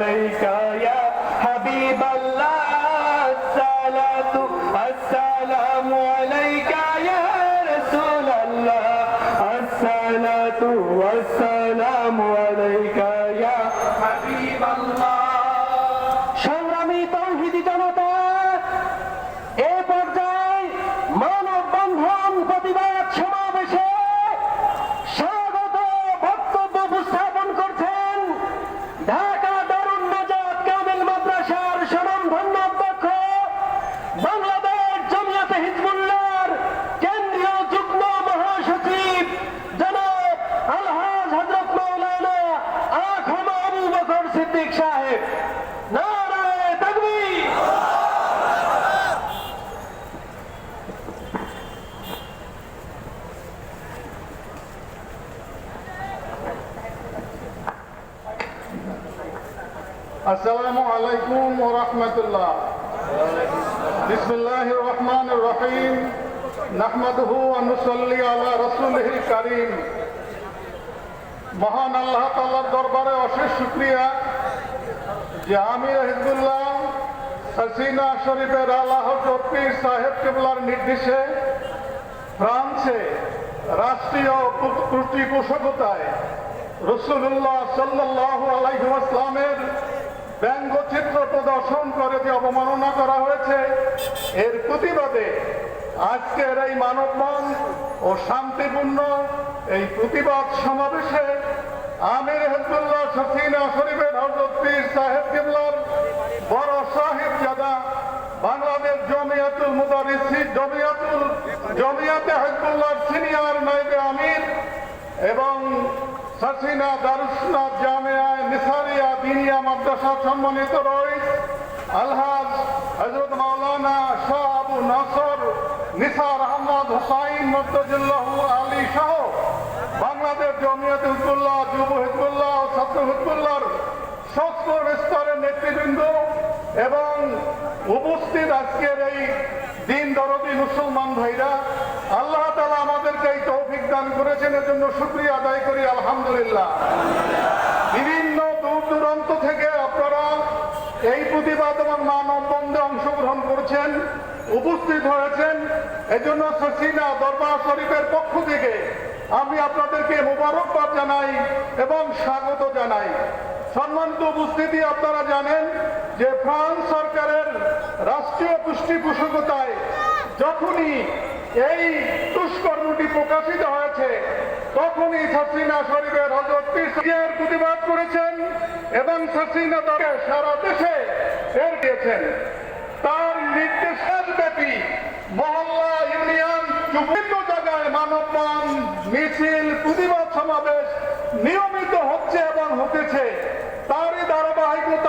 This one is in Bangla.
আলাইকা ইয়া হাবিবাল্লাহ আসসালাতু আসসালামু আলাইকা ইয়া রাসূলুল্লাহ আসসালাতু আসসালামু আলাইকা ইয়া হাবিবাল্লাহ। সংগ্রামী তৌহিদি জনতা, এ পর্যায়ে মানববন্ধন প্রতিবাদ সমাবেশে স্বাগত বক্তব্য উপস্থাপন করছেন ঢাকা দারুন নাজাত কামিল মাদ্রাসার স্বনামধন্য অধ্যক্ষ, বাংলাদেশ জমিয়তে হিজবুল্লাহর কেন্দ্রীয় যুগ্ম মহাসচিব জনাব আলহাজ হযরত মাওলানা আখম আবু বকর সিদ্দিক সাহেব। নারায়ে তাকবীর। আসসালামু আলাইকুম ওয়া রাহমাতুল্লাহ। বিসমিল্লাহির রহমানির রহিম। নাহমাদুহু ওয়া নুসাল্লি আলা রাসূলিহিল কারীম। মহান আল্লাহ তাআলার দরবারে অশেষ শুকরিয়া যে আমির হিজবুল্লাহ হাসিনা শরীফের আলা হযরত পীর সাহেব কিবলার নির্দেশে ফ্রান্সে রাষ্ট্রীয় পৃষ্ঠপোষকতায় রাসূলুল্লাহ সাল্লাল্লাহু আলাইহি ওয়াসাল্লামের ব্যঙ্গচিত্র প্রদর্শন করে যে অবমাননা করা হয়েছে, এর প্রতিবাদে আজকের এই মানববন্ধন ও শান্তিপূর্ণ এই প্রতিবাদ সমাবেশে আমির হিজবুল্লাহ হাসিনা শরীফের হযরত পীর সাহেব কিবলার বড় সাহেবজাদা বাংলাদেশ জমিয়াতুল মুদারিসিন জমিয়াতে হিজবুল্লাহর সিনিয়র নায়েবে আমির এবং হাসিনা দারুসনাত জামিয়ায়ে নিসারিয়া দিনিয়া মাদ্রাসা সম্মানিত রইস আলহাজ হযরত মাওলানা শাহ আবু নাসর নিসার আহমদ হুসাইন মুর্তজিল্লাহু আলী সহ বাংলাদেশ জমিয়তে হিজবুল্লাহ, যুব হিজবুল্লাহ ও ছাত্র হিজবুল্লাহর সকল স্তরের নেতৃবৃন্দ এবং উপস্থিত আজকের এই দিন দরদি মুসলমান ভাইরা, আল্লাহ তাআলা আমাদেরকে এই তৌফিক দান করেছেন, এর জন্য শুকরিয়া আদায় করি আলহামদুলিল্লাহ। বিভিন্ন দূর দূরান্ত থেকে আপনারা এই প্রতিবাদ এবং মানববন্ধনে অংশগ্রহণ করেছেন, উপস্থিত হয়েছেন, এজন্য হাসিনা দরবার শরীফের পক্ষ থেকে আমি আপনাদেরকে মোবারকবাদ জানাই এবং স্বাগত জানাই। সম্মানিত উপস্থিতি, আপনারা জানেন যে ফ্রান্স সরকারের রাষ্ট্রীয় পৃষ্ঠপোষকতায় যখনই এই দুষ্কর্মটি প্রকাশিত হয়েছে, তখনই হাসিনা শরীফের হযরত পীরের প্রতিবাদ করেছেন এবং হাসিনা দলকে সারা দেশে এর দিয়েছেন। তার নির্দেশের ব্যাপী মহল্লা, ইউনিয়ন, বিভিন্ন জায়গায় মানববন্ধন, মিছিল, প্রতিবাদ সমাবেশ নিয়মিত হচ্ছে এবং হতেছে। তারই ধারাবাহিকতা